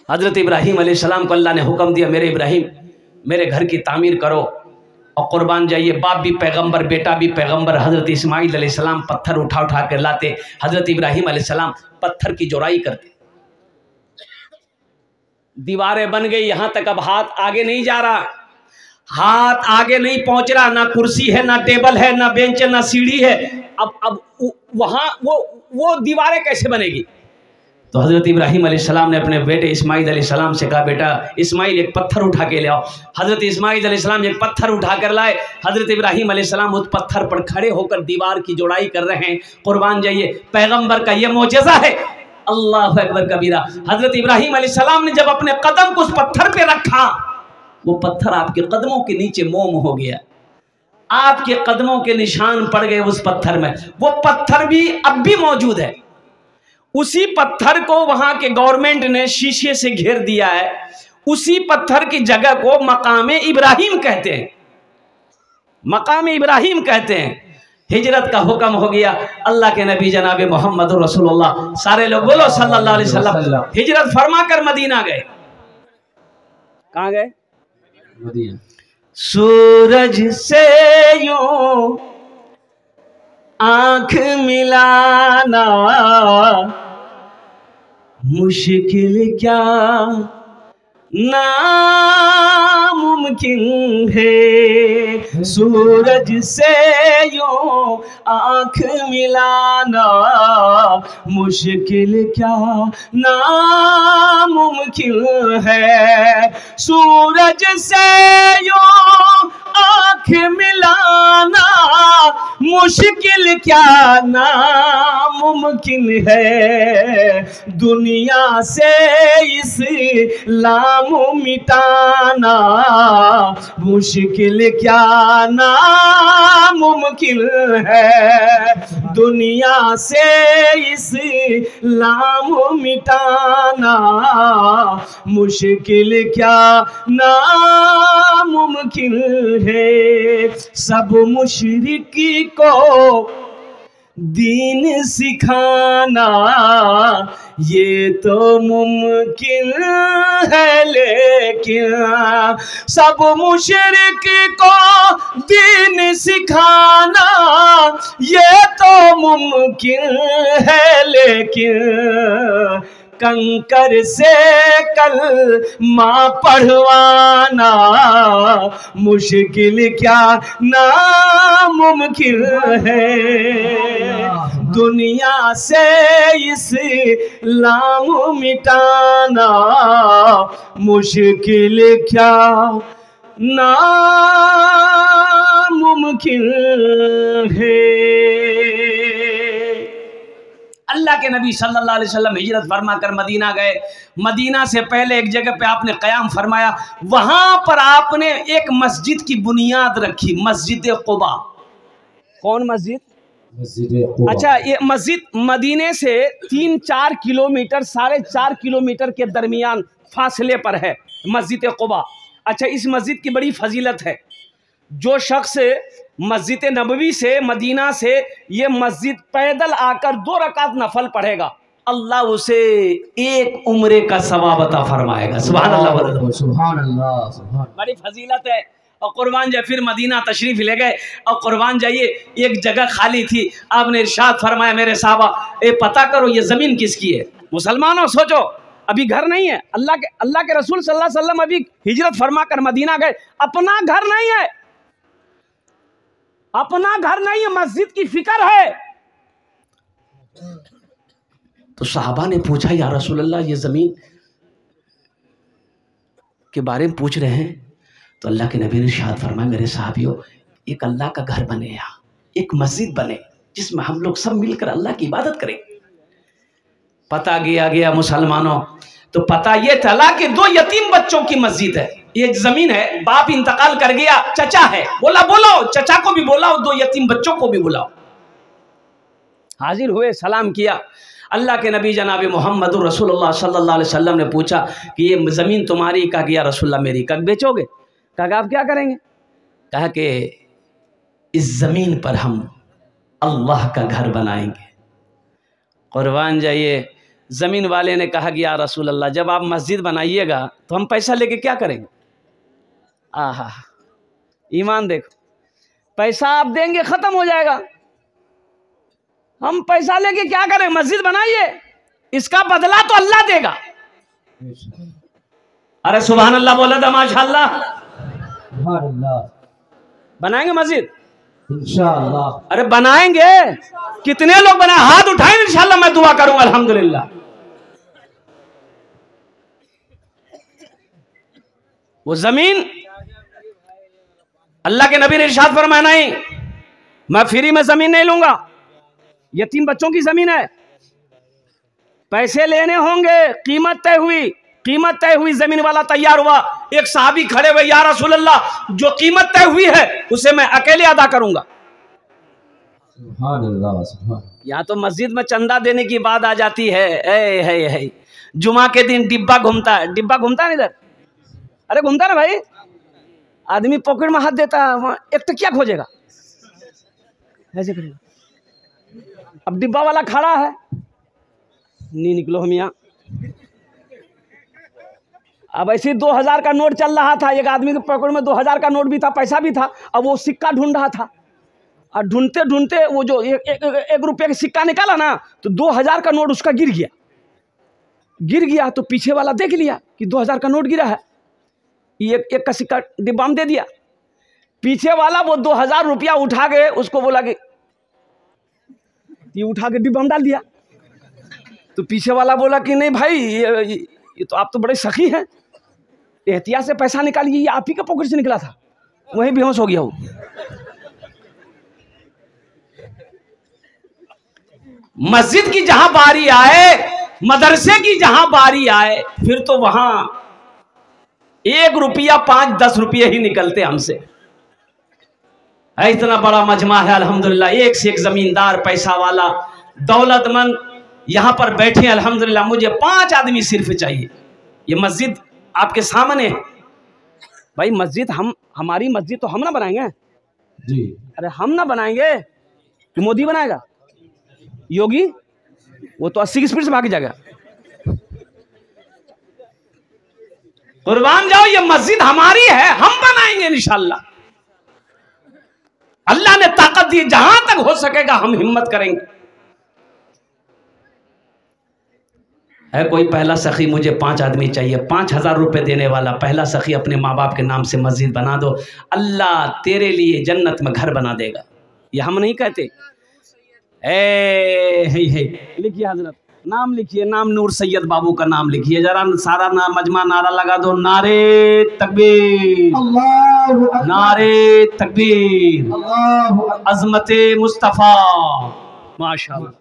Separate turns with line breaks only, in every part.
हज़रत इब्राहीम अलैहिस्सलाम को अल्लाह ने हुक्म दिया, मेरे इब्राहीम मेरे घर की तामीर करो और कुर्बान जाइए। बाप भी पैगंबर, बेटा भी पैगंबर। हज़रत इस्माइल अलैहिस्सलाम पत्थर उठा उठा कर लाते, हज़रत इब्राहीम अलैहिस्सलाम पत्थर की जोड़ाई करते। दीवारें बन गई, यहाँ तक अब हाथ आगे नहीं जा रहा, हाथ आगे नहीं पहुंच रहा, ना कुर्सी है, ना टेबल है, ना बेंच है, ना सीढ़ी है। अब वहाँ वो दीवारें कैसे बनेगी? तो हज़रत इब्राहीम अलैहिस्सलाम ने अपने बेटे इस्माइल अलैहिस्सलाम से कहा, बेटा इस्माइल एक पत्थर उठा के ले आओ। हज़रत इस्माइल अलैहिस्सलाम एक पत्थर उठा कर लाए। हज़रत इब्राहीम अलैहिस्सलाम उस पत्थर पर खड़े होकर दीवार की जोड़ाई कर रहे हैं। कुर्बान जाइए, पैगंबर का ये मोजज़ा है। अल्लाह अकबर कबीरा। हज़रत इब्राहीम अलैहिस्सलाम ने जब अपने कदम को उस पत्थर पे रखा, वो पत्थर आपके कदमों के नीचे मोम हो गया, आपके कदमों के निशान पड़ गए उस पत्थर में। वो पत्थर भी अब भी मौजूद है। उसी पत्थर को वहां के गवर्नमेंट ने शीशे से घेर दिया है। उसी पत्थर की जगह को मकामे इब्राहीम कहते हैं, मकामे इब्राहीम कहते हैं। हिजरत का हुक्म हो गया। अल्लाह के नबी जनाब मोहम्मद रसूलुल्लाह, सारे लोग बोलो सल्लल्लाहु अलैहि वसल्लम, हिजरत फरमा कर मदीना गए। कहाँ गए? मदीना। सूरज से यूं आंख मिलाना मुश्किल क्या नामुमकिन है। सूरज से यूं आंख मिलाना मुश्किल क्या नामुमकिन है। सूरज से यूं आंख मिलाना मुश्किल क्या नामुमकिन है। दुनिया से इस्लाम मिटाना मुश्किल क्या नामुमकिन है। दुनिया से इस्लाम मिटाना मुश्किल क्या नामुमकिन है। सब मुशरिकी को दीन सिखाना ये तो मुमकिन है, लेकिन सब मुशरिक को दीन सिखाना ये तो मुमकिन है, लेकिन कंकर से कलमा पढ़वाना मुश्किल क्या नामुमकिन है। दुनिया से इस्लाम मिटाना मुश्किल क्या नामुमकिन है। अल्लाह के नबी सल्लल्लाहु अलैहि वसल्लम हिजरत फरमा कर मदीना गए। मदीना से पहले एक जगह पे आपने क़याम फरमाया, वहां पर आपने एक मस्जिद की बुनियाद रखी, मस्जिद क़ुबा। कौन मस्जिद? मस्जिद क़ुबा। अच्छा, ये मस्जिद मदीने से 3-4 किलोमीटर, 4.5 किलोमीटर के दरमियान फासले पर है मस्जिद क़ुबा। अच्छा, इस मस्जिद की बड़ी फजीलत है। जो शख्स मस्जिद नबवी से, मदीना से ये मस्जिद पैदल आकर 2 रकात नफल पढ़ेगा, अल्लाह उसे एक उम्रे का सवाब अता फरमाएगा। सुभान अल्लाह, सुभान अल्लाह। बड़ी फजीलत है। और कुर्बान जाइए, फिर मदीना तशरीफ ले गए और कुर्बान जाइए एक जगह खाली थी, आपने इरशाद फरमाया, मेरे साहबा ये पता करो ये ज़मीन किसकी है। मुसलमानों सोचो, अभी घर नहीं है। अल्लाह के रसूल सल्लल्लाहु अलैहि वसल्लम अभी हिजरत फरमा कर मदीना गए, अपना घर नहीं है, अपना घर नहीं है, मस्जिद की फिक्र है। तो सहाबा ने पूछा, या रसूलल्लाह ये ज़मीन के बारे में पूछ रहे हैं। तो अल्लाह के नबी ने इरशाद फरमाया, मेरे साहबियों एक अल्लाह का घर बने, यहाँ एक मस्जिद बने जिसमें हम लोग सब मिलकर अल्लाह की इबादत करें। पता गया मुसलमानों, तो पता ये चला कि 2 यतीम बच्चों की मस्जिद है। ये जमीन है, बाप इंतकाल कर गया, चचा है, बोला बोलो चचा को भी बुलाओ, 2 यतीम बच्चों को भी बुलाओ। हाजिर हुए, सलाम किया। अल्लाह के नबी जनाब मोहम्मद रसूलुल्लाह सल्लल्लाहु अलैहि वसल्लम ने पूछा कि ये ज़मीन तुम्हारी? कहा कि या रसूलल्लाह मेरी। कहा बेचोगे? कहा आप क्या करेंगे? कहा कि इस ज़मीन पर हम अल्लाह का घर बनाएंगे। कुर्बान जाइए, ज़मीन वाले ने कहा कि या रसूल अल्लाह, जब आप मस्जिद बनाइएगा तो हम पैसा लेके क्या करेंगे? आहा, ईमान देखो, पैसा आप देंगे ख़त्म हो जाएगा, हम पैसा लेके क्या करें? मस्जिद बनाइए, इसका बदला तो अल्लाह देगा। अरे सुभान अल्लाह बोला था, माशाअल्लाह। बनाएंगे मस्जिद इंशाअल्लाह। अरे बनाएंगे, कितने लोग बनाए? हाथ उठाएं, इंशाअल्लाह मैं दुआ करूंगा। अल्हम्दुलिल्लाह। वो जमीन अल्लाह के नबी ने इरशाद फरमाया, नहीं मैं फ्री में जमीन नहीं लूंगा, यतीम बच्चों की जमीन है, पैसे लेने होंगे, कीमत तय हुई, जमीन वाला तैयार हुआ, एक साहबी खड़े हुए, या रसूल अल्लाह, जो कीमत तय हुई है उसे मैं अकेले अदा करूंगा। यहाँ तो मस्जिद में चंदा देने की बात आ जाती है। जुमा के दिन डिब्बा घूमता है, इधर, अरे घूमता है ना भाई, आदमी पॉकेट में हाथ देता है, एक तो क्या खोजेगा, ऐसे करेगा। अब डिब्बा वाला खड़ा है, नहीं निकलो हम यहाँ। अब ऐसे 2000 का नोट चल रहा था, एक आदमी के पॉकेट में 2000 का नोट भी था, पैसा भी था, अब वो सिक्का ढूंढ रहा था, और ढूंढते ढूंढते वो जो एक रुपये का सिक्का निकाला ना, तो 2000 का नोट उसका गिर गया। तो पीछे वाला देख लिया कि 2000 का नोट गिरा है, एक का सिक्का डिब्बा में दे दिया। पीछे वाला वो 2000 रुपया उठा के उसको बोला कि ये उठा के डिब्बा में डाल दिया। तो पीछे वाला बोला कि नहीं भाई, ये तो आप तो बड़े सखी हैं, एहतियात से पैसा निकालिए, ये आप ही के पॉकेट से निकला था। वहीं बेहोश हो गया वो। मस्जिद की जहां बारी आए, मदरसे की जहां बारी आए, फिर तो वहां 1 रुपया 5-10 रुपये ही निकलते हमसे। इतना बड़ा मजमा है अल्हम्दुलिल्लाह, एक से एक जमींदार, पैसा वाला, दौलतमंद यहां पर बैठे अल्हम्दुलिल्लाह। मुझे 5 आदमी सिर्फ चाहिए। ये मस्जिद आपके सामने है भाई, मस्जिद हमारी मस्जिद तो हम ना बनाएंगे जी। अरे हम ना बनाएंगे कि मोदी बनाएगा, योगी, वो तो 80 की स्पीड से भाग जाएगा। कुर्बान जाओ, ये मस्जिद हमारी है, हम बनाएंगे इंशाअल्लाह। अल्लाह ने ताकत दी, जहां तक हो सकेगा हम हिम्मत करेंगे। है कोई पहला सखी, मुझे 5 आदमी चाहिए, 5000 रुपए देने वाला पहला सखी अपने माँ बाप के नाम से मस्जिद बना दो, अल्लाह तेरे लिए जन्नत में घर बना देगा। ये हम नहीं कहते। लिखिए हजरत, नाम लिखिए, नाम नूर सैयद बाबू का नाम लिखिए, जरा सारा मजमा नारा लगा दो, नारे तकबीर, नारे तकबीर, अजमते मुस्तफ़ा, माशाअल्लाह।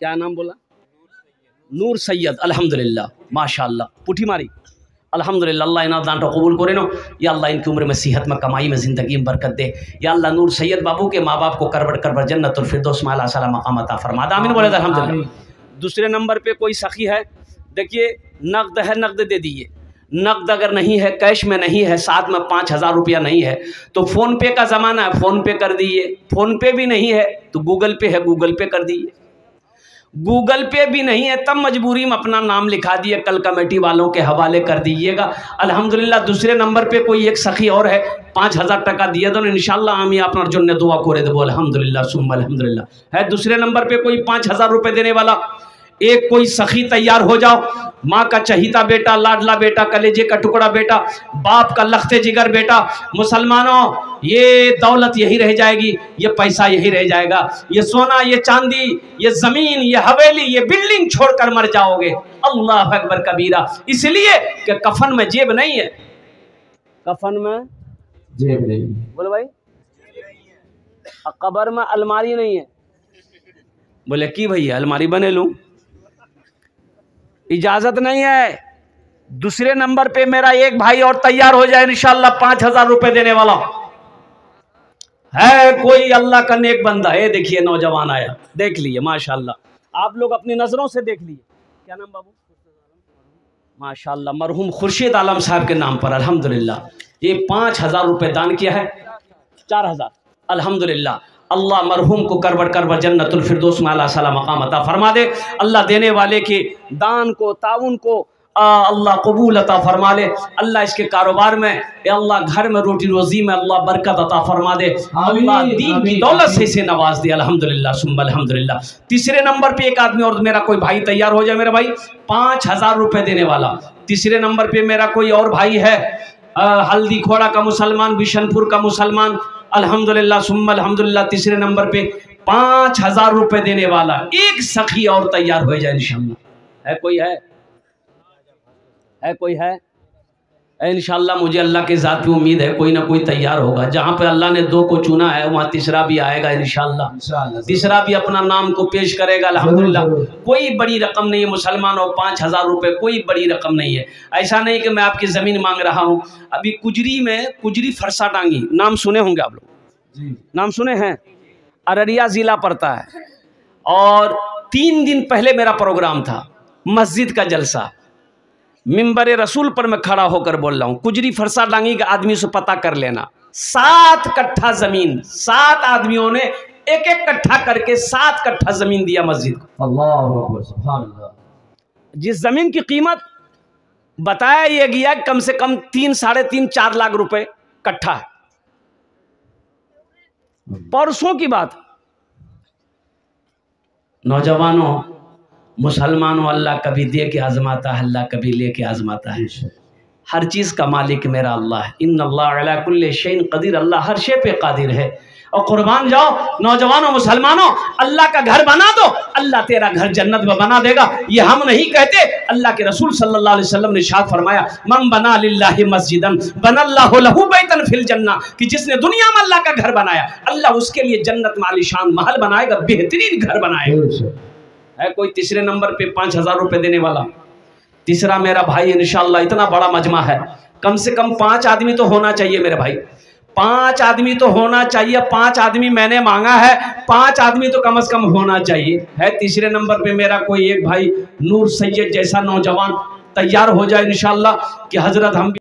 क्या नाम बोला? नूर सैयद, अल्हम्दुलिल्लाह, माशाअल्लाह। पुठी मारी, अल्हम्दुलिल्लाह। अल्लाह इन्हें दान कबूल करे नो, या अल्लाह इनकी उम्र में, सेहत में, कमाई में, ज़िंदगी में बरकत दे। या अल्लाह नूर सैयद बाबू के माँ बाप को करबट जन्नतुल फिरदौस में आला साला मकाम अता फरमा। आमीन बोले अल्हम्दुलिल्लाह। दूसरे नंबर पे कोई सखी है, देखिए नकद है, नकद दे दीजिए। नकद अगर नहीं है, कैश में नहीं है, साथ में 5000 रुपया नहीं है, तो फ़ोन पे का ज़माना है, फ़ोन पे कर दीजिए। फ़ोन पे भी नहीं है तो गूगल पे है, गूगल पे कर दीजिए। गूगल पे भी नहीं है तब मजबूरी में अपना नाम लिखा दिए, कल कमेटी वालों के हवाले कर दीजिएगा। अल्हम्दुलिल्लाह। दूसरे नंबर पे कोई एक सखी और है, 5000 टका दिए दो इंशाल्लाह। आमी अपना जो दुआ करे दे, बोल अल्हम्दुलिल्लाह सुम्मा अल्हम्दुलिल्लाह। है दूसरे नंबर पे कोई 5000 रुपये देने वाला, एक कोई सखी तैयार हो जाओ, माँ का चहीता बेटा, लाडला बेटा, कलेजे का टुकड़ा बेटा, बाप का लखते जिगर बेटा। मुसलमानों, ये दौलत यही रह जाएगी, ये पैसा यही रह जाएगा, ये सोना, ये चांदी, ये जमीन, ये हवेली, ये बिल्डिंग छोड़कर मर जाओगे। अल्लाह अकबर कबीरा। इसलिए कि कफन में जेब नहीं है, कफन में जेब नहीं, बोले भाई, कब्र में अलमारी नहीं है। बोले की भैया अलमारी बने लूं, इजाजत नहीं है। दूसरे नंबर पे मेरा एक भाई और तैयार हो जाए इंशाल्लाह, 5000 रुपए देने वाला है कोई अल्लाह का नेक बंदा है। देखिए नौजवान आया, देख लिए माशाल्लाह, आप लोग अपनी नजरों से देख लिए। क्या नाम बाबू? माशाल्लाह, मरहूम खुर्शीद आलम साहब के नाम पर अल्हम्दुलिल्लाह ये 5000 रुपए दान किया है, 4000 अल्हम्दुलिल्लाह। अल्लाह मरहूम को करवट करवट जन्नतुल फिरदौस में अल्लाह सला मकाम अता फरमा दे। अल्लाह देने वाले के दान को ताउन को अल्लाह कबूल अता फरमा ले। अल्लाह इसके कारोबार में अल्लाह घर में रोटी रोज़ी में अल्लाह बरकत अता फरमा दे। अल्लाह दीन की दौलत से इसे नवाज दे। अल्हम्दुलिल्लाह सुम्मा अल्हम्दुलिल्लाह। तीसरे नंबर पे एक आदमी और मेरा कोई भाई तैयार हो जाए मेरा भाई, 5000 रुपये देने वाला। तीसरे नंबर पे मेरा कोई और भाई है, हल्दी खोड़ा का मुसलमान, बिशनपुर का मुसलमान, अल्हम्दुलिल्लाह सुम्मा अल्हम्दुलिल्लाह। तीसरे नंबर पे 5000 रुपये देने वाला एक सखी और तैयार हो जाए इंशाअल्लाह। है कोई है कोई है इंशाअल्लाह। मुझे अल्लाह के ज़ात पे उम्मीद है कोई ना कोई तैयार होगा। जहाँ पे अल्लाह ने 2 को चुना है वहाँ तीसरा भी आएगा इंशाअल्लाह। तीसरा भी अपना नाम को पेश करेगा अल्हम्दुलिल्लाह। कोई बड़ी रकम नहीं है मुसलमान, और 5000 रुपये कोई बड़ी रकम नहीं है। ऐसा नहीं कि मैं आपकी ज़मीन मांग रहा हूँ। अभी कुजरी में कुजरी फरसा टांगी नाम सुने होंगे आप लोग, नाम सुने हैं, अररिया ज़िला पड़ता है। और 3 दिन पहले मेरा प्रोग्राम था, मस्जिद का जलसा, मिंबर रसूल पर मैं खड़ा होकर बोल रहा हूँ। कुजरी फरसा डांगी के आदमी से पता कर लेना, 7 कट्ठा ज़मीन, 7 आदमियों ने एक एक कट्ठा करके 7 कट्ठा ज़मीन दिया मस्जिद को। अल्लाह अकबर, सुभान अल्लाह। जिस ज़मीन की कीमत बताया ये गया कम से कम 3, साढ़े 3, 4 लाख रुपए कट्ठा है। परसों की बात, नौजवानों मुसलमानों, अल्लाह कभी दे के आजमाता है, अल्लाह कभी ले के आजमाता है। हर चीज़ का मालिक मेरा अल्लाह है। इन्नल्लाह अला कुल्ली शैइन कदीर, अल्लाह हर शे पे कादिर है। और कुर्बान जाओ नौजवानों मुसलमानों, अल्लाह का घर बना दो, अल्लाह तेरा घर जन्नत में बना देगा। ये हम नहीं कहते, अल्लाह के रसूल सल्लल्लाहु अलैहि वसल्लम ने इरशाद फरमाया, मन बना लिल्लाहि मस्जिदन बनल्लाहु लहू बैतन फिल जन्नह, कि जिसने दुनिया में अल्लाह का घर बनाया, अल्लाह उसके लिए जन्नत में आलीशान महल बनाएगा, बेहतरीन घर बनाएगा। है कोई तीसरे नंबर पे 5000 रुपये देने वाला? तीसरा मेरा भाई इंशाअल्लाह। इतना बड़ा मजमा है, कम से कम 5 आदमी तो होना चाहिए मेरे भाई, 5 आदमी तो होना चाहिए। 5 आदमी मैंने मांगा है, 5 आदमी तो कम से कम होना चाहिए। है तीसरे नंबर पे मेरा कोई एक भाई नूर सैयद जैसा नौजवान तैयार हो जाए इंशाअल्लाह कि हजरत हम